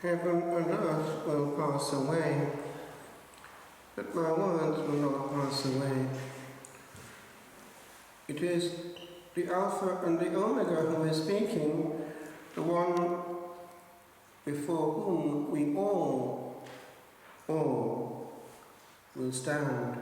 Heaven and earth will pass away, but my words will not pass away. It is the Alpha and the Omega who is speaking, the one before whom we all will stand.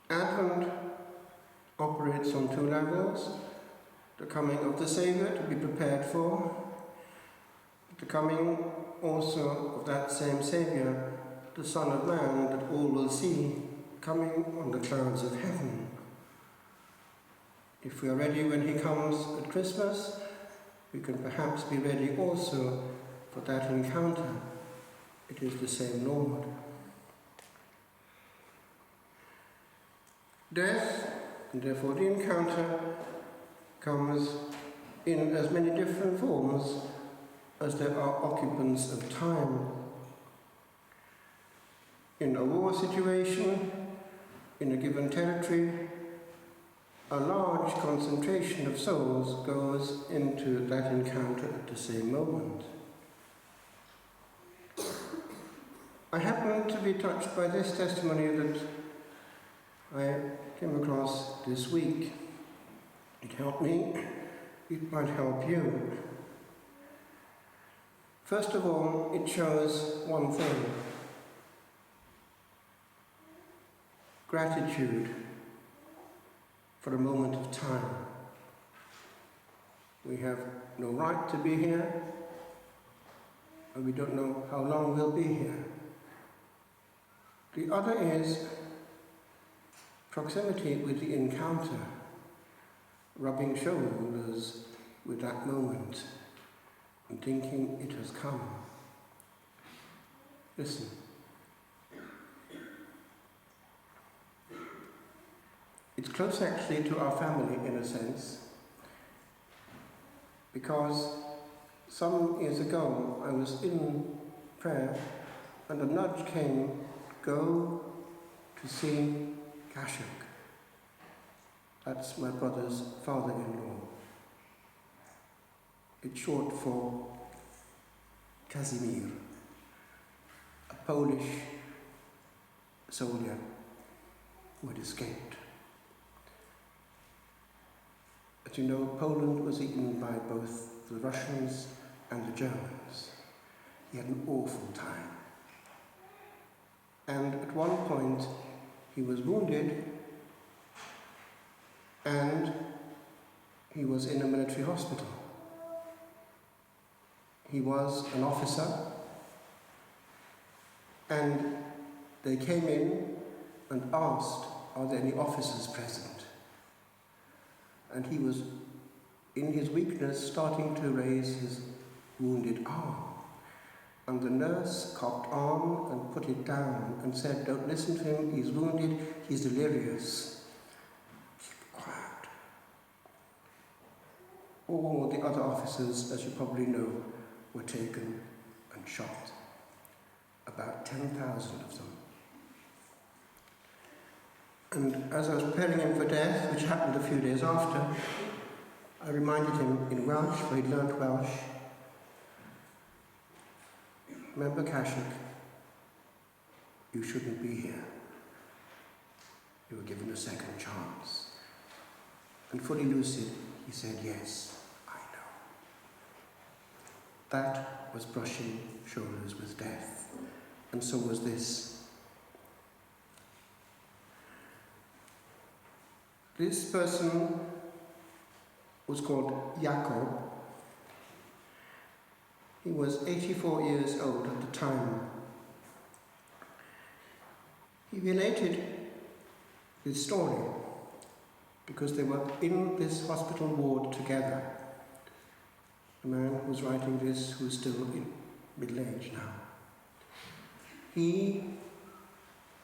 Advent operates on two levels: the coming of the Saviour to be prepared for, the coming also of that same Saviour, the Son of Man, that all will see, coming on the clouds of heaven. If we are ready when he comes at Christmas, we can perhaps be ready also for that encounter. It is the same Lord. Death, and therefore the encounter, comes in as many different forms as there are occupants of time. In a war situation, in a given territory, a large concentration of souls goes into that encounter at the same moment. I happened to be touched by this testimony that I came across this week. It helped me, it might help you. First of all, it shows one thing: gratitude for a moment of time. We have no right to be here, and we don't know how long we'll be here. The other is proximity with the encounter, rubbing shoulders with that moment and thinking it has come. Listen. It's close actually to our family in a sense, because some years ago I was in prayer and a nudge came, go to see Kashuk. That's my brother's father-in-law. It's short for Casimir, a Polish soldier who had escaped. As you know, Poland was eaten by both the Russians and the Germans. He had an awful time. And at one point, he was wounded and he was in a military hospital. He was an officer, and they came in and asked, are there any officers present? And he was, in his weakness, starting to raise his wounded arm. And the nurse cocked on and put it down and said, don't listen to him, he's wounded, he's delirious. Keep quiet. All the other officers, as you probably know, were taken and shot. About 10,000 of them. And as I was preparing him for death, which happened a few days after, I reminded him in Welsh, for he'd learnt Welsh, remember Kashuk, you shouldn't be here. You were given a second chance. And fully lucid, he said, yes, I know. That was brushing shoulders with death. And so was this. This person was called Jakob. He was 84 years old at the time. He related his story because they were in this hospital ward together. The man who was writing this, who is still in middle age now. He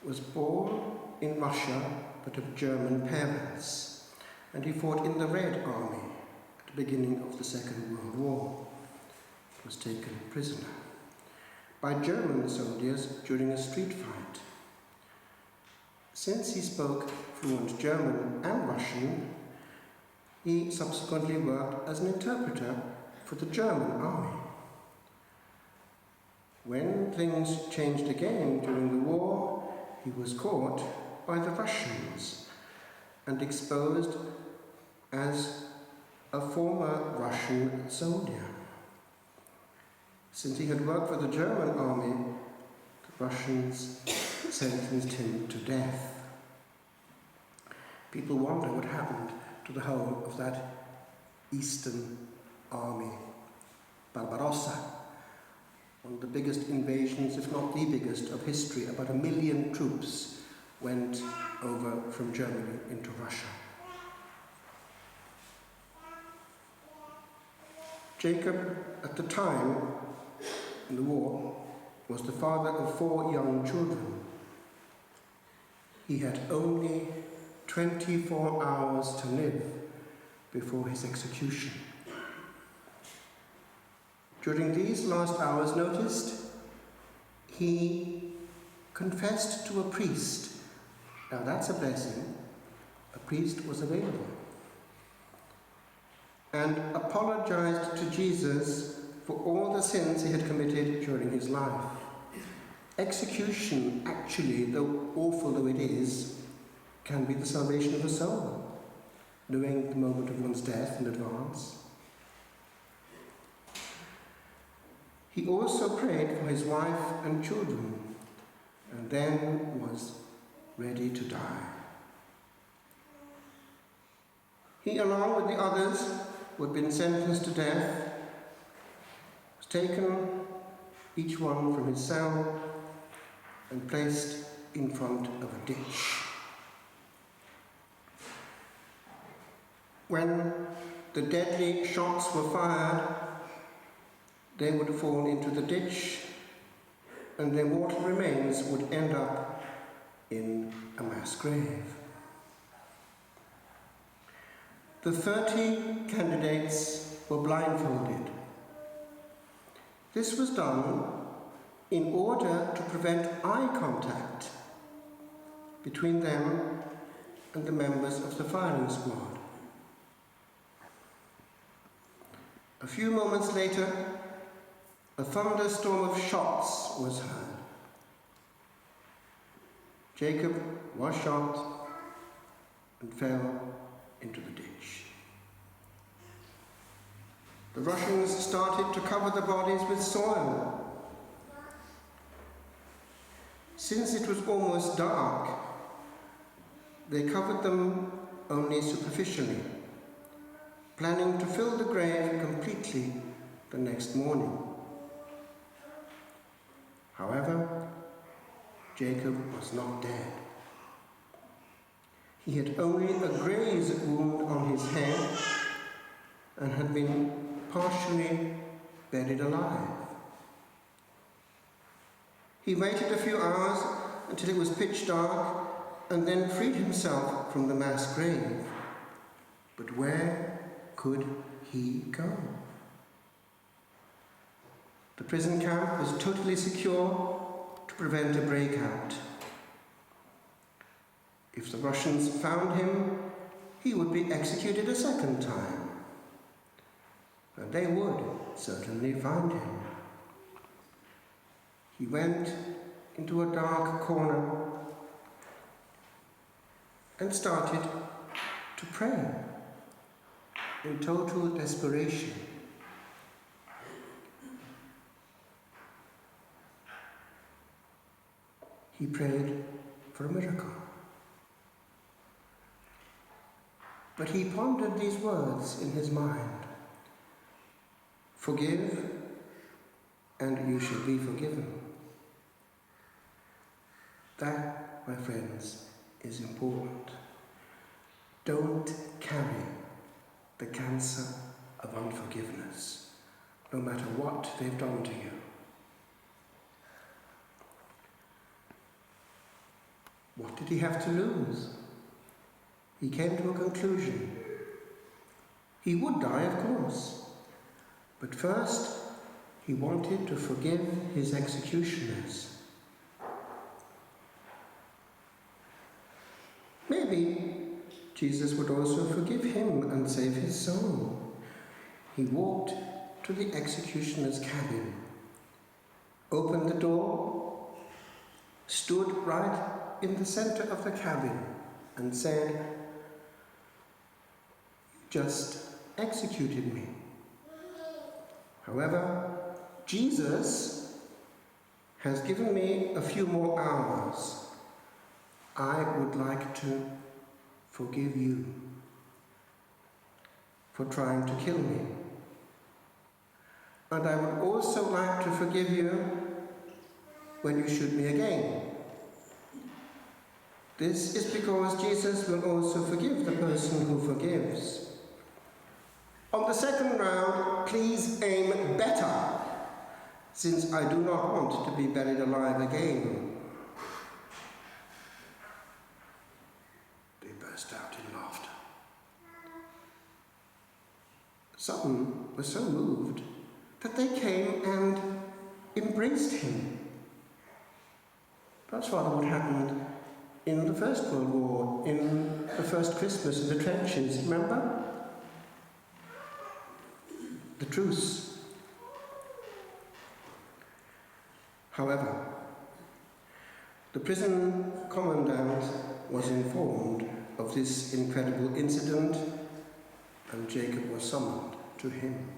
was born in Russia, but of German parents, and he fought in the Red Army at the beginning of the Second World War. He was taken prisoner by German soldiers during a street fight. Since he spoke fluent German and Russian, He subsequently worked as an interpreter for the German army. When things changed again during the war, he was caught by the Russians and exposed as a former Russian soldier. Since he had worked for the German army, the Russians sentenced him to death. People wonder what happened to the whole of that Eastern army. Barbarossa, one of the biggest invasions, if not the biggest, of history. About 1 million troops went over from Germany into Russia. Jacob, at the time in the war, was the father of 4 young children. He had only 24 hours to live before his execution. During these last hours, noticed, he confessed to a priest. Now that's a blessing. A priest was available. And apologized to Jesus for all the sins he had committed during his life. Execution, actually, though awful though it is, can be the salvation of a soul, knowing the moment of one's death in advance. He also prayed for his wife and children, and then was ready to die. He, along with the others who had been sentenced to death, was taken, each one from his cell, and placed in front of a ditch. When the deadly shots were fired, they would fall into the ditch, and their mortal remains would end up in a mass grave. The 30 candidates were blindfolded. This was done in order to prevent eye contact between them and the members of the firing squad. A few moments later, a thunderstorm of shots was heard. Jacob was shot and fell into the ditch. The Russians started to cover the bodies with soil. Since it was almost dark, they covered them only superficially, planning to fill the grave completely the next morning. However, Jacob was not dead. He had only a graze wound on his head and had been partially buried alive. He waited a few hours until it was pitch dark and then freed himself from the mass grave. But where could he go? The prison camp was totally secure to prevent a breakout. If the Russians found him, he would be executed a second time. And they would certainly find him. He went into a dark corner and started to pray in total desperation. He prayed for a miracle. But he pondered these words in his mind. Forgive, and you shall be forgiven. That, my friends, is important. Don't carry the cancer of unforgiveness, no matter what they've done to you. What did he have to lose? He came to a conclusion. He would die, of course, but first he wanted to forgive his executioners. Maybe Jesus would also forgive him and save his soul. He walked to the executioner's cabin, opened the door, stood right in the center of the cabin and said, "You just executed me. However, Jesus has given me a few more hours. I would like to forgive you for trying to kill me. And I would also like to forgive you when you shoot me again." This is because Jesus will also forgive the person who forgives. On the second round, please aim better, since I do not want to be buried alive again. They burst out in laughter. Some were so moved that they came and embraced him. That's rather what happened in the First World War, in the first Christmas in the trenches, remember? The truce. However, the prison commandant was informed of this incredible incident, and Jacob was summoned to him.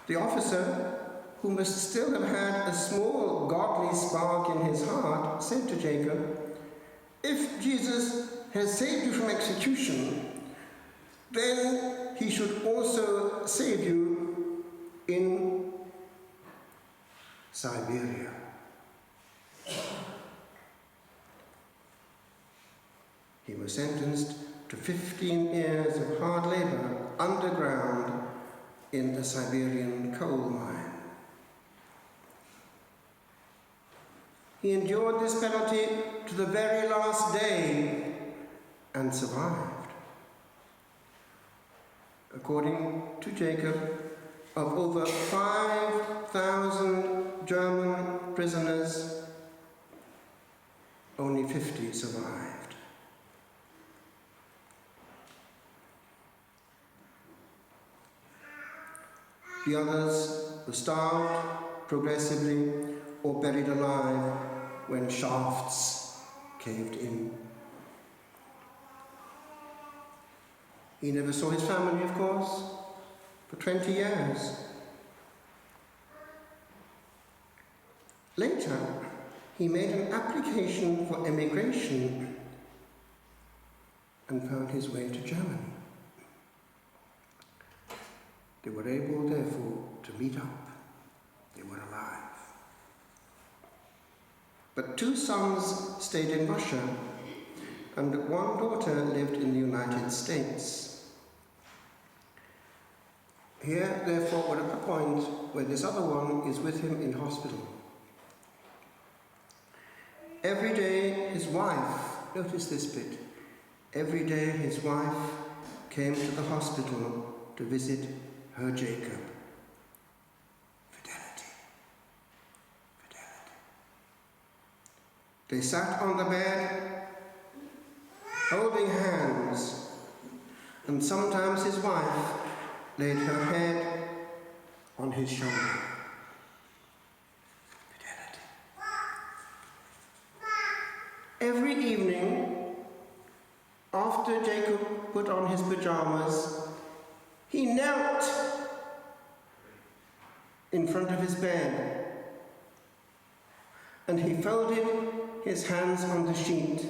The officer, who must still have had a small godly spark in his heart, said to Jacob, "If Jesus has saved you from execution, then he should also save you in Siberia." He was sentenced to 15 years of hard labor underground in the Siberian coal mine. He endured this penalty to the very last day and survived. According to Jacob, of over 5,000 German prisoners, only 50 survived. The others were starved progressively or buried alive when shafts caved in. He never saw his family, of course, for 20 years. Later, he made an application for emigration and found his way to Germany. They were able, therefore, to meet up. They were alive. But 2 sons stayed in Russia, and 1 daughter lived in the United States. Here, therefore, we're at the point where this other one is with him in hospital. Every day his wife, notice this bit, every day his wife came to the hospital to visit her Jacob. Fidelity. Fidelity. They sat on the bed, holding hands, and sometimes his wife laid her head on his shoulder. Fidelity. Every evening, after Jacob put on his pajamas, he knelt in front of his bed and he folded his hands on the sheet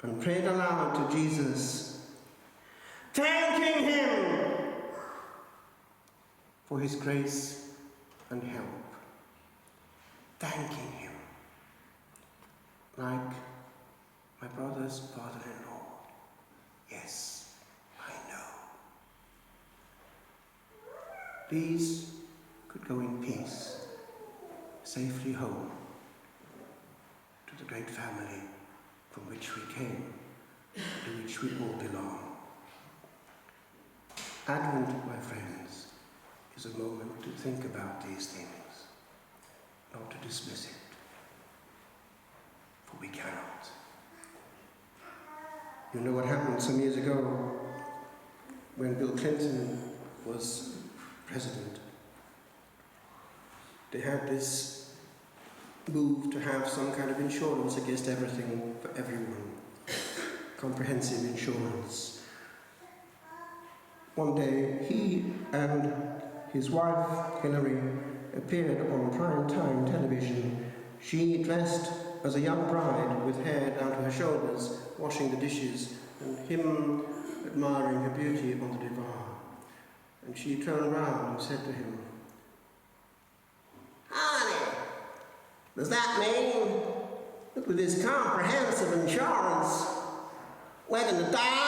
and prayed aloud to Jesus, thanking him for his grace and help. Thanking him, like my brother's father-in-law. Yes, I know. These could go in peace, safely home, to the great family from which we came, to which we all belong. Advent, my friends, is a moment to think about these things, not to dismiss it, for we cannot. You know what happened some years ago when Bill Clinton was president? They had this move to have some kind of insurance against everything for everyone. Comprehensive insurance. One day, he and his wife, Hillary, appeared on prime-time television. She dressed as a young bride with hair down to her shoulders, washing the dishes, and him admiring her beauty on the divan. And she turned round and said to him, "Honey, does that mean that with this comprehensive insurance, we're going to die?"